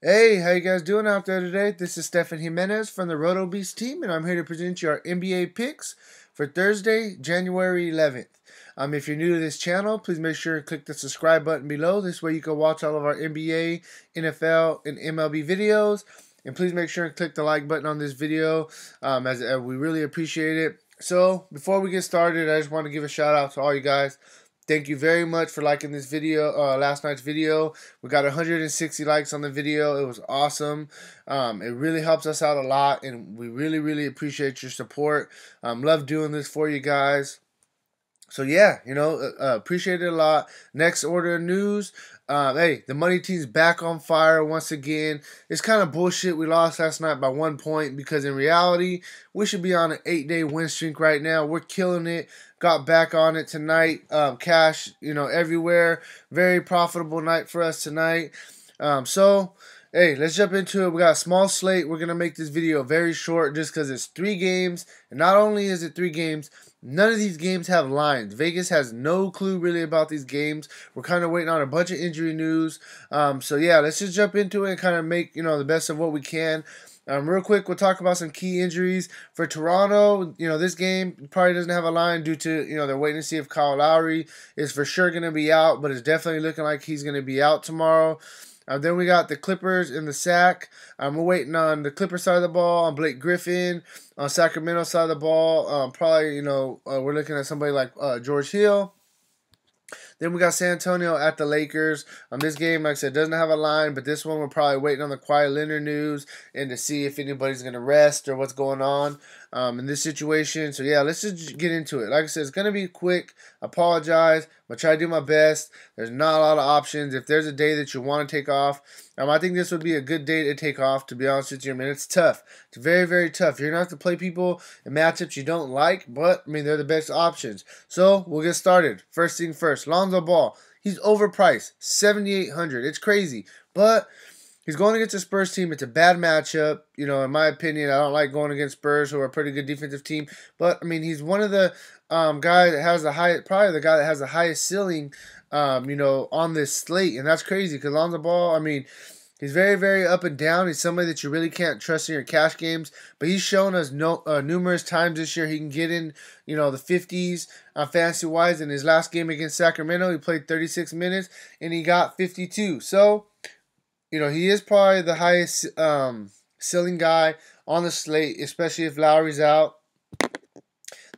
Hey, how you guys doing out there today? This is Stefan Jimenez from the Roto Beast team, and I'm here to present you our NBA picks for Thursday, January 11th. If you're new to this channel, please make sure to click the subscribe button below. This way you can watch all of our NBA, NFL, and MLB videos. And please make sure and click the like button on this video, as we really appreciate it. So, before we get started, I just want to give a shout out to all you guys. Thank you very much for liking this video, last night's video. We got 160 likes on the video. It was awesome. It really helps us out a lot, and we really appreciate your support. Love doing this for you guys. So yeah, appreciate it a lot. Next order of news. Hey, the money team's back on fire once again. It's kind of bullshit. We lost last night by 1 point because in reality, we should be on an 8-day win streak right now. We're killing it. Got back on it tonight. Cash, everywhere. Very profitable night for us tonight. Hey, let's jump into it. We got a small slate. We're going to make this video very short just because it's 3 games. And not only is it 3 games, none of these games have lines. Vegas has no clue really about these games. We're kind of waiting on a bunch of injury news. So yeah, let's just jump into it and kind of make, the best of what we can. Real quick, we'll talk about some key injuries for Toronto. This game probably doesn't have a line due to, they're waiting to see if Kyle Lowry is for sure going to be out, but it's definitely looking like he's going to be out tomorrow. Then we got the Clippers in the sack. We're waiting on the Clippers side of the ball, on Blake Griffin. On Sacramento side of the ball, probably, we're looking at somebody like George Hill. Then we got San Antonio at the Lakers. This game, like I said, doesn't have a line, but this one we're probably waiting on the Kawhi Leonard news and to see if anybody's going to rest or what's going on in this situation. So, yeah, let's just get into it. Like I said, it's going to be quick. Apologize. I'm going to try to do my best. There's not a lot of options. If there's a day that you want to take off, I think this would be a good day to take off, to be honest with you. It's tough. It's very tough. You're going to have to play people in matchups you don't like, but, they're the best options. So, we'll get started. First thing first, Lonzo Ball. He's overpriced, $7,800. It's crazy, but he's going against a Spurs team. It's a bad matchup. In my opinion, I don't like going against Spurs, who are a pretty good defensive team. But he's one of the guys that has the highest, probably the guy that has the highest ceiling, on this slate, and that's crazy because Lonzo Ball, he's very up and down. He's somebody that you really can't trust in your cash games. But he's shown us numerous times this year he can get in, the 50s fantasy-wise. In his last game against Sacramento, he played 36 minutes, and he got 52. So, he is probably the highest ceiling guy on the slate, especially if Lowry's out.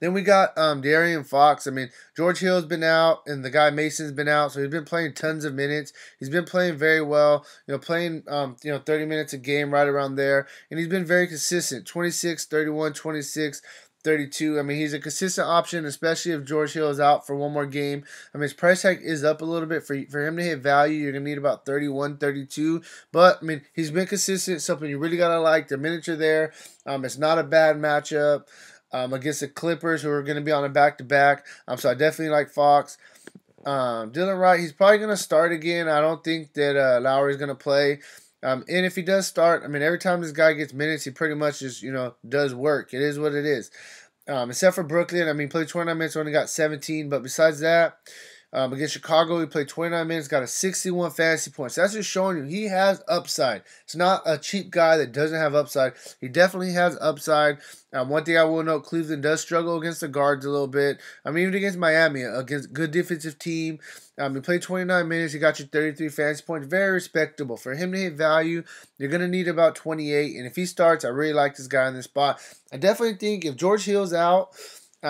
Then we got De'Aaron Fox. George Hill's been out, and the guy Mason's been out, so he's been playing tons of minutes. He's been playing very well, playing 30 minutes a game right around there, and he's been very consistent. 26, 31, 26, 32. He's a consistent option, especially if George Hill is out for one more game. His price tag is up a little bit. For him to hit value, you're going to need about 31, 32. But, he's been consistent, something you really got to like. The minutes are there. It's not a bad matchup against the Clippers, who are going to be on a back-to-back. So I definitely like Fox. Delon Wright, he's probably going to start again. I don't think that Lowry's going to play. And if he does start, every time this guy gets minutes, he pretty much just, does work. It is what it is. Except for Brooklyn, played 29 minutes, only got 17. But besides that, against Chicago, he played 29 minutes, got a 61 fantasy points. That's just showing you he has upside. It's not a cheap guy that doesn't have upside. He definitely has upside. One thing I will note, Cleveland does struggle against the guards a little bit. Even against Miami, against a good defensive team. He played 29 minutes. He got you 33 fantasy points. Very respectable. For him to hit value, you're going to need about 28. And if he starts, I really like this guy in this spot. I definitely think if George Hill's out,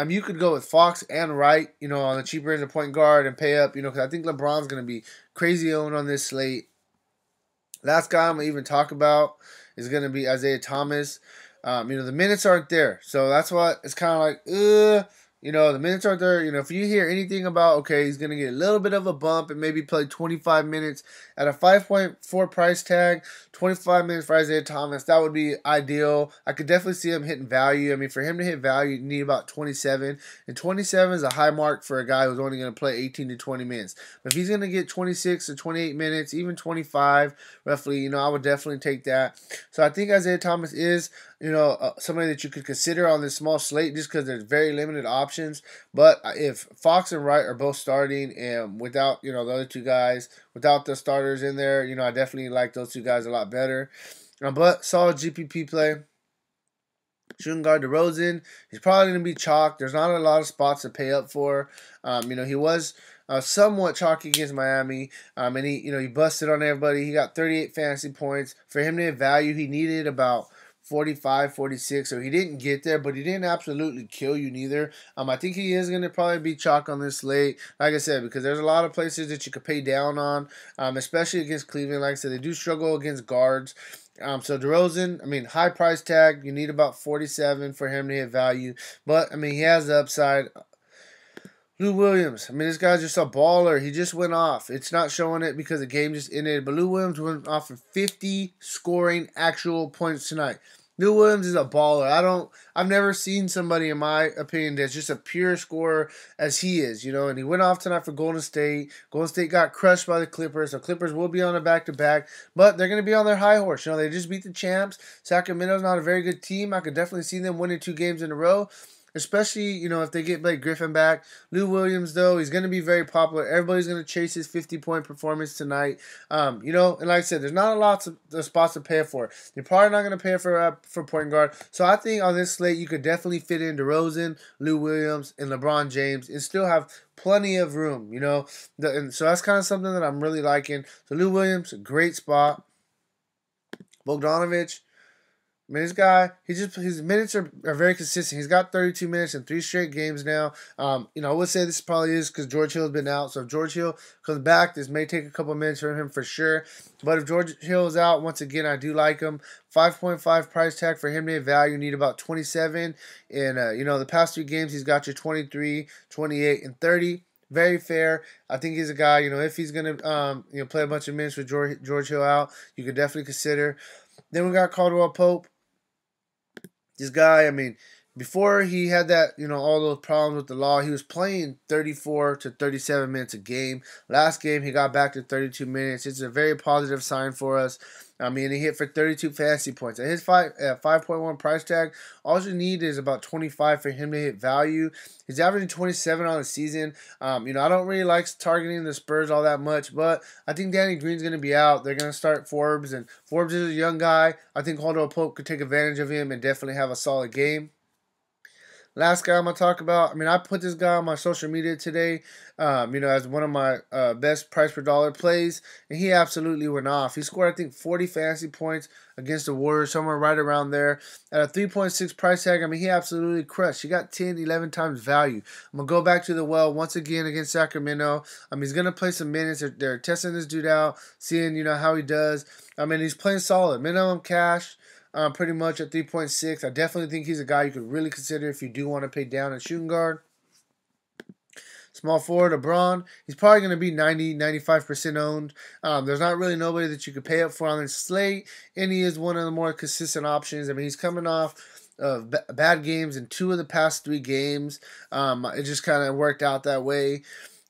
you could go with Fox and Wright, on the cheaper end of point guard and pay up, because I think LeBron's going to be crazy owned on this slate. Last guy I'm going to even talk about is going to be Isaiah Thomas. The minutes aren't there, so that's what it's kind of like, the minutes aren't there. If you hear anything about, okay, he's going to get a little bit of a bump and maybe play 25 minutes at a 5.4 price tag, 25 minutes for Isaiah Thomas, that would be ideal. I could definitely see him hitting value. For him to hit value, you need about 27. And 27 is a high mark for a guy who's only going to play 18 to 20 minutes. But if he's going to get 26 to 28 minutes, even 25, roughly, I would definitely take that. So I think Isaiah Thomas is somebody that you could consider on this small slate just because there's very limited options. But if Fox and Wright are both starting and without, the other two guys, without the starters in there, I definitely like those two guys a lot better. But solid GPP play. Shooting guard DeRozan, he's probably going to be chalked. There's not a lot of spots to pay up for. He was somewhat chalky against Miami, and he busted on everybody. He got 38 fantasy points. For him to have value, he needed about 45, 46, so he didn't get there, but he didn't absolutely kill you neither. I think he is going to probably be chalk on this slate, like I said, because there's a lot of places that you could pay down on, especially against Cleveland. Like I said, they do struggle against guards. So DeRozan, high price tag. You need about 47 for him to hit value. But, he has the upside. Lou Williams, this guy's just a baller. He just went off. It's not showing it because the game just ended. But Lou Williams went off for 50 scoring actual points tonight. Lou Williams is a baller. I've never seen somebody, in my opinion, that's just a pure scorer as he is, and he went off tonight for Golden State. Golden State got crushed by the Clippers, so Clippers will be on a back-to-back, but they're going to be on their high horse. They just beat the champs. Sacramento's not a very good team. I could definitely see them winning 2 games in a row. Especially, if they get Blake Griffin back. Lou Williams, though, he's going to be very popular. Everybody's going to chase his 50-point performance tonight. And like I said, there's not a lot of spots to pay for. You're probably not going to pay for point guard. So I think on this slate, you could definitely fit in DeRozan, Lou Williams, and LeBron James and still have plenty of room, And so that's kind of something that I'm really liking. So Lou Williams, a great spot. Bogdanovic. This guy, his minutes are very consistent. He's got 32 minutes in 3 straight games now. I would say this probably is because George Hill's been out. So if George Hill comes back, this may take a couple minutes for him for sure. But if George Hill is out, once again, I do like him. 5.5 price tag for him to have value. You need about 27. And, the past 3 games, he's got you 23, 28, and 30. Very fair. I think he's a guy, if he's going to play a bunch of minutes with George Hill out, you could definitely consider. Then we got Caldwell-Pope. This guy, before he had that, all those problems with the law, he was playing 34 to 37 minutes a game. Last game, he got back to 32 minutes. It's a very positive sign for us. He hit for 32 fantasy points. At his 5.1 price tag, all you need is about 25 for him to hit value. He's averaging 27 on the season. I don't really like targeting the Spurs all that much, but I think Danny Green's going to be out. They're going to start Forbes, and Forbes is a young guy. I think Caldwell-Pope could take advantage of him and definitely have a solid game. Last guy I'm going to talk about, I put this guy on my social media today, as one of my best price per dollar plays, and he absolutely went off. He scored, I think, 40 fantasy points against the Warriors, somewhere right around there. At a 3.6 price tag, he absolutely crushed. He got 10, 11 times value. I'm going to go back to the well once again against Sacramento. He's going to play some minutes. They're testing this dude out, seeing, how he does. He's playing solid. Minimum cash. Pretty much at 3.6. I definitely think he's a guy you could really consider if you do want to pay down at shooting guard. Small forward, LeBron. He's probably going to be 90, 95% owned. There's not really nobody that you could pay up for on this slate, and he is one of the more consistent options. He's coming off of bad games in 2 of the past 3 games. It just kind of worked out that way.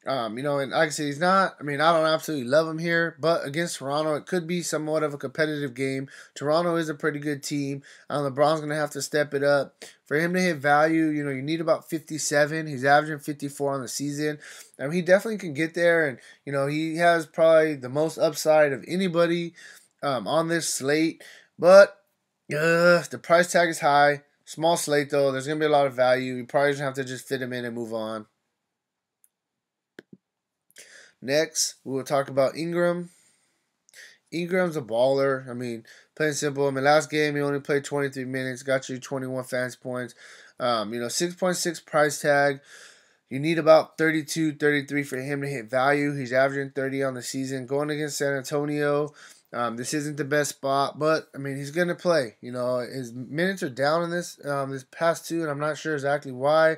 And like I said, he's not, I don't absolutely love him here, but against Toronto, it could be somewhat of a competitive game. Toronto is a pretty good team. LeBron's going to have to step it up. For him to hit value, you need about 57. He's averaging 54 on the season. He definitely can get there, and, he has probably the most upside of anybody on this slate, but the price tag is high. Small slate, though. There's going to be a lot of value. You probably just have to just fit him in and move on. Next, we will talk about Ingram. Ingram's a baller. Plain simple. Last game, he only played 23 minutes, got you 21 fantasy points. 6.6 price tag. You need about 32, 33 for him to hit value. He's averaging 30 on the season. Going against San Antonio, this isn't the best spot, but, he's going to play. His minutes are down in this past 2, and I'm not sure exactly why.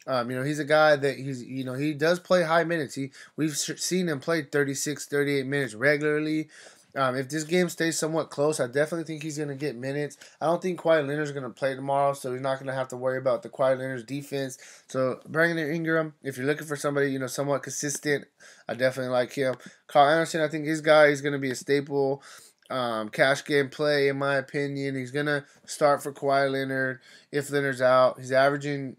He's a guy that he does play high minutes. We've seen him play 36, 38 minutes regularly. If this game stays somewhat close, I definitely think he's going to get minutes. I don't think Kawhi Leonard's going to play tomorrow, so he's not going to have to worry about the Kawhi Leonard's defense. So bringing in Ingram, if you're looking for somebody, somewhat consistent, I definitely like him. Carl Anderson, I think his guy is going to be a staple. cash game play, in my opinion. He's going to start for Kawhi Leonard if Leonard's out. He's averaging,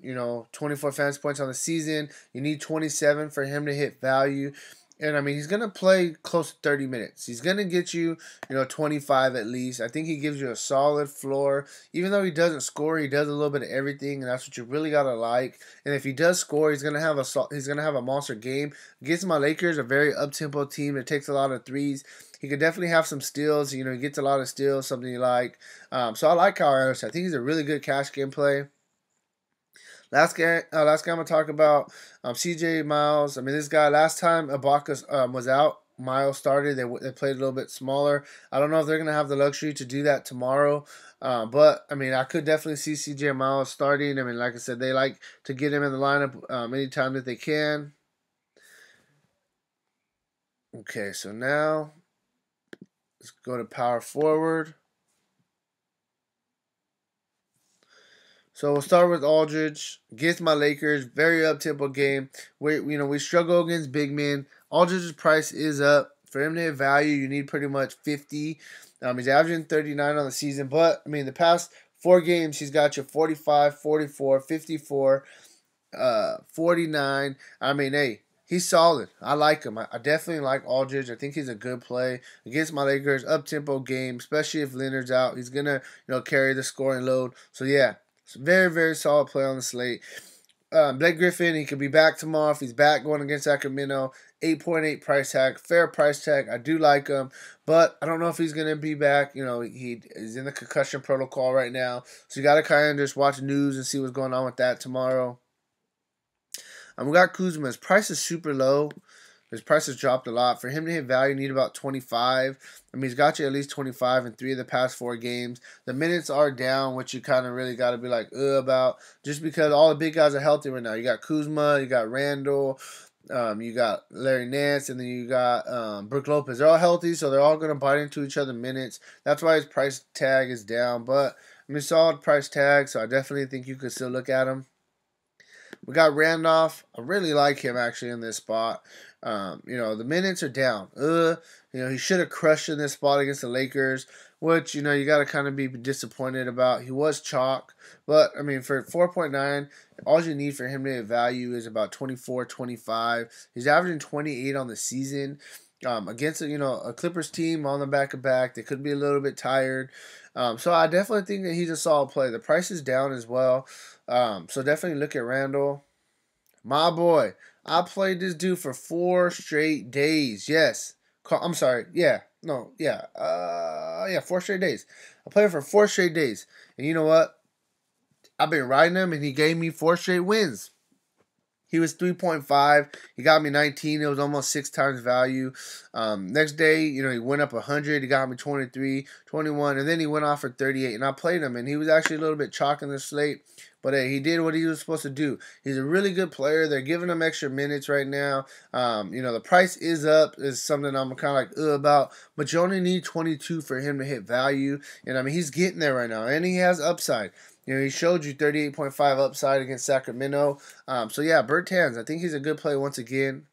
24 fantasy points on the season. You need 27 for him to hit value. And, I mean, he's going to play close to 30 minutes. He's going to get you, 25 at least. I think he gives you a solid floor. Even though he doesn't score, he does a little bit of everything, and that's what you really got to like. And if he does score, he's going to have a monster game. Against my Lakers, a very up-tempo team that takes a lot of threes. He could definitely have some steals. He gets a lot of steals, something you like. So I like Kyle Anderson. I think he's a really good cash game play. Last guy I'm going to talk about, C.J. Miles. I mean, this guy, last time Ibaka was out, Miles started. They played a little bit smaller. I don't know if they're going to have the luxury to do that tomorrow. But, I mean, I could definitely see C.J. Miles starting. I mean, like I said, they like to get him in the lineup anytime that they can. Okay, so now let's go to power forward. So we'll start with Aldridge. Against my Lakers, very up-tempo game. We struggle against big men. Aldridge's price is up. For him to hit value, you need pretty much 50. He's averaging 39 on the season. But, I mean, the past 4 games, he's got you 45, 44, 54, 49. I mean, hey, he's solid. I like him. I definitely like Aldridge. I think he's a good play. Against my Lakers, up-tempo game, especially if Leonard's out. He's going to, carry the scoring load. So, yeah. It's a very, very solid play on the slate. Blake Griffin, he could be back tomorrow if he's back going against Sacramento. 8.8 price tag. Fair price tag. I do like him. But I don't know if he's going to be back. He is in the concussion protocol right now. So you got to kind of just watch the news and see what's going on with that tomorrow. We got Kuzma. His price is super low. His price has dropped a lot. For him to hit value, you need about 25. I mean, he's got you at least 25 in 3 of the past 4 games. The minutes are down, which you kind of really got to be like, about. Just because all the big guys are healthy right now. You got Kuzma, you got Randle, you got Larry Nance, and then you got Brook Lopez. They're all healthy, so they're all going to bite into each other minutes. That's why his price tag is down. But, I mean, solid price tag, so I definitely think you could still look at him. We got Randolph. I really like him, actually, in this spot. The minutes are down. He should have crushed in this spot against the Lakers, which, you got to kind of be disappointed about. He was chalk, but, I mean, for 4.9, all you need for him to hit value is about 24, 25. He's averaging 28 on the season. Against, a Clippers team on the back-to-back. They could be a little bit tired. So I definitely think that he's a solid play. The price is down as well. So definitely look at Randle. My boy. I played this dude for 4 straight days. Yes. I'm sorry. Yeah. No. Yeah. 4 straight days. I played for 4 straight days. And you know what? I've been riding him, and he gave me 4 straight wins. He was 3.5. He got me 19. It was almost 6 times value. Next day, he went up 100. He got me 23, 21, and then he went off for 38. And I played him, and he was actually a little bit chalk in the slate. But hey, he did what he was supposed to do. He's a really good player. They're giving him extra minutes right now. The price is up. Is something I'm kind of like about. But you only need 22 for him to hit value. And I mean, he's getting there right now, and he has upside. He showed you 38.5 upside against Sacramento. So, yeah, Bertans, I think he's a good play once again.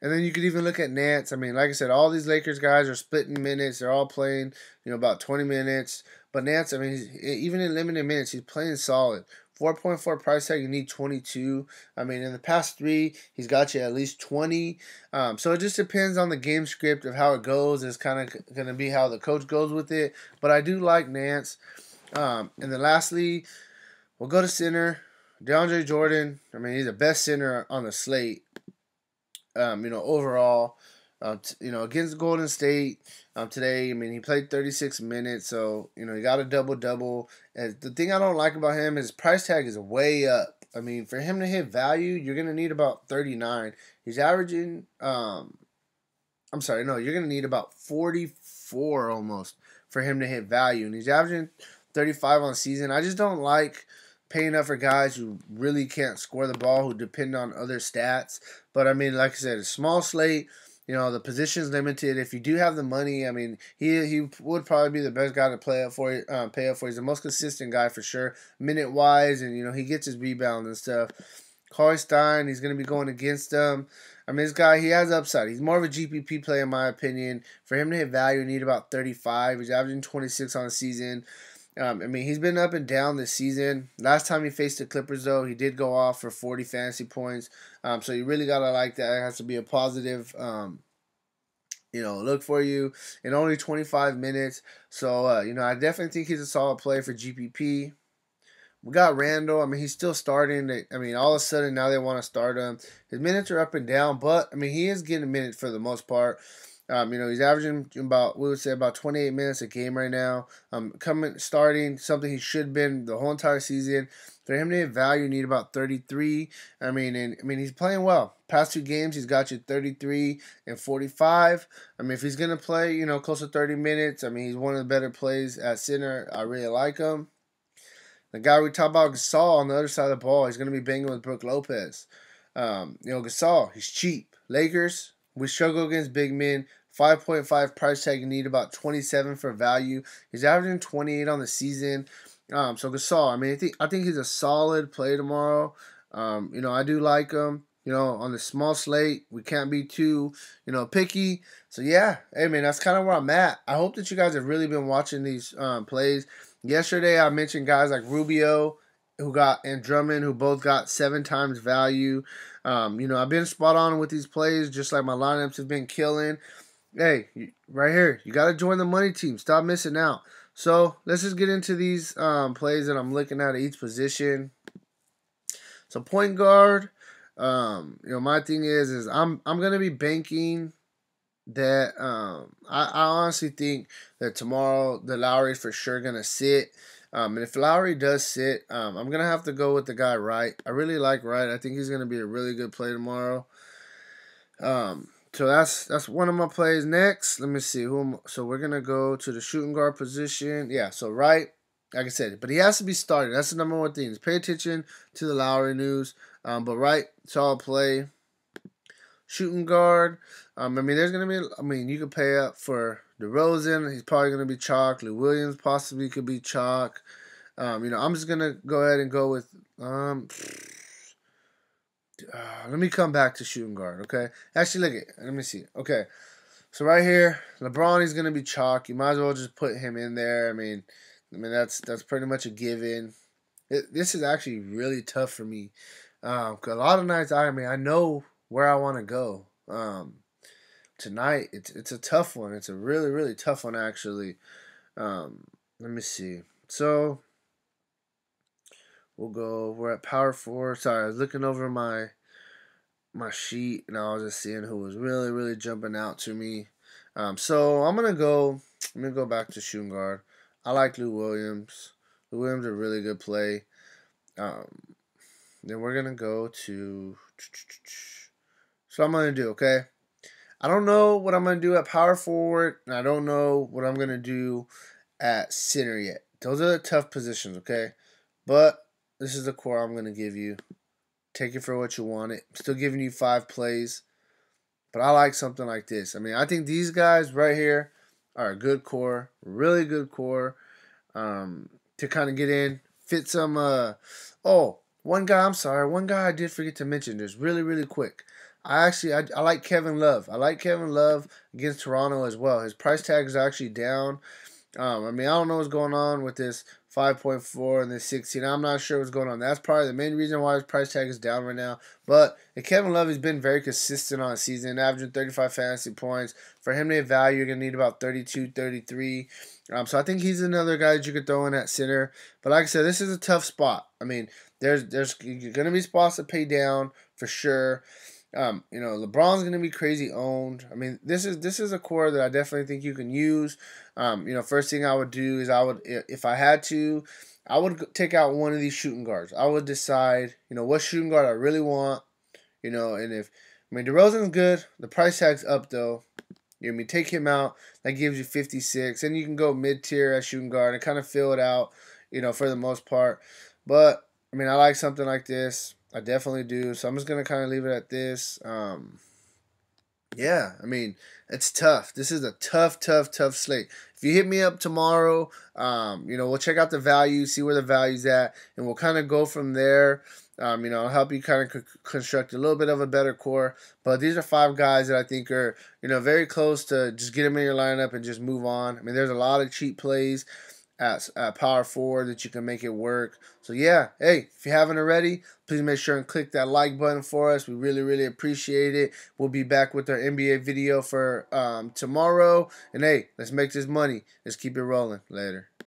And then you could even look at Nance. I mean, like I said, all these Lakers guys are splitting minutes. They're all playing, about 20 minutes. But Nance, I mean, even in limited minutes, he's playing solid. 4.4 price tag, you need 22. I mean, in the past 3, he's got you at least 20. So it just depends on the game script of how it goes. It's kind of going to be how the coach goes with it. But I do like Nance. And then lastly, we'll go to center. DeAndre Jordan. I mean, he's the best center on the slate. Overall, against Golden State today. I mean, he played 36 minutes, so he got a double-double. And the thing I don't like about him is his price tag is way up. I mean, for him to hit value, you're gonna need about 39. He's averaging. You're gonna need about 44 almost for him to hit value, and he's averaging 35 on the season. I just don't like paying up for guys who really can't score the ball, who depend on other stats. But, I mean, like I said, a small slate, the position's limited. If you do have the money, I mean, he would probably be the best guy to pay up for. He's the most consistent guy for sure, minute-wise, and, he gets his rebounds and stuff. Stein, he's going to be going against them. I mean, this guy, he has upside. He's more of a GPP play, in my opinion. For him to hit value, you need about 35. He's averaging 26 on the season. I mean, he's been up and down this season. Last time he faced the Clippers, though, he did go off for 40 fantasy points. So you really got to like that. It has to be a positive, look for you in only 25 minutes. So, I definitely think he's a solid play for GPP. We got Randle. I mean, he's still starting. I mean, all of a sudden now they want to start him. His minutes are up and down, but I mean, he is getting minutes for the most part. He's averaging about 28 minutes a game right now. Starting something he should have been the whole entire season. For him to hit value, you need about 33. I mean, he's playing well. Past 2 games, he's got you 33 and 45. I mean, if he's gonna play, close to 30 minutes, I mean, he's one of the better plays at center. I really like him. The guy we talk about, Gasol, on the other side of the ball, he's going to be banging with Brook Lopez. Gasol, he's cheap. Lakers, we struggle against big men. 5.5 price tag, you need about 27 for value. He's averaging 28 on the season. So Gasol, I mean, I think he's a solid play tomorrow. I do like him. On the small slate, we can't be too, picky. So, yeah, hey, man, that's kind of where I'm at. I hope that you guys have really been watching these plays. Yesterday, I mentioned guys like Rubio and Drummond, who both got 7 times value. I've been spot on with these plays, just like my lineups have been killing. Hey, right here, you got to join the money team. Stop missing out. So, let's just get into these plays that I'm looking at each position. So, point guard, my thing is I'm going to be banking that I honestly think that tomorrow the Lowry's for sure gonna sit. And if Lowry does sit, I'm gonna have to go with the guy Wright. I really like Wright. I think he's gonna be a really good play tomorrow. So that's one of my plays. Next, let me see so we're gonna go to the shooting guard position. Yeah, so Wright, like I said, but he has to be started. That's the number one thing. Is pay attention to the Lowry news. But Wright, solid play. Shooting guard. There's going to be, you could pay up for DeRozan. He's probably going to be chalk. Lou Williams possibly could be chalk. I'm just going to go ahead and go with, let me come back to shooting guard, okay? Actually, let me see. Okay, so right here, LeBron is going to be chalk. You might as well just put him in there. I mean that's pretty much a given. This is actually really tough for me. 'Cause a lot of nights, I know where I want to go. Tonight, it's a tough one. It's a really, really tough one, actually. Let me see. So, we're at power 4. Sorry, I was looking over my sheet, and I was just seeing who was really, really jumping out to me. So, I'm going to go back to shooting guard. I like Lou Williams. Lou Williams is a really good play. Then we're going to go to... So I'm going to do, okay? I don't know what I'm going to do at power forward, and I don't know what I'm going to do at center yet. Those are the tough positions, okay? But this is the core I'm going to give you. Take it for what you want it. I'm still giving you 5 plays, but I like something like this. I think these guys right here are a good core, really good core, to kind of get in, fit some, one guy I did forget to mention just really, really quick. I like Kevin Love. I like Kevin Love against Toronto as well. His price tag is actually down. I don't know what's going on with this 5.4 and this 16. I'm not sure what's going on. That's probably the main reason why his price tag is down right now. But Kevin Love has been very consistent on the season, averaging 35 fantasy points. For him to have value, you're going to need about 32, 33. So I think he's another guy that you could throw in at center. But like I said, this is a tough spot. There's going to be spots to pay down for sure. LeBron's going to be crazy owned. This is a core that I definitely think you can use. First thing I would do is if I had to, I would take out one of these shooting guards. I would decide, what shooting guard I really want. And if, DeRozan's good. The price tag's up though. Take him out. That gives you 56. And you can go mid-tier at shooting guard and kind of fill it out, for the most part. But, I like something like this. I definitely do. So I'm just going to kind of leave it at this. It's tough. This is a tough slate. If you hit me up tomorrow, we'll check out the value, see where the value's at, and we'll kind of go from there. help you kind of construct a little bit of a better core. But these are 5 guys that I think are, very close to just get them in your lineup and just move on. I mean, there's a lot of cheap plays at power forward that you can make it work. So yeah, hey, if you haven't already, please make sure and click that like button for us. We really, really appreciate it. We'll be back with our NBA video for tomorrow. And hey, let's make this money. Let's keep it rolling. Later.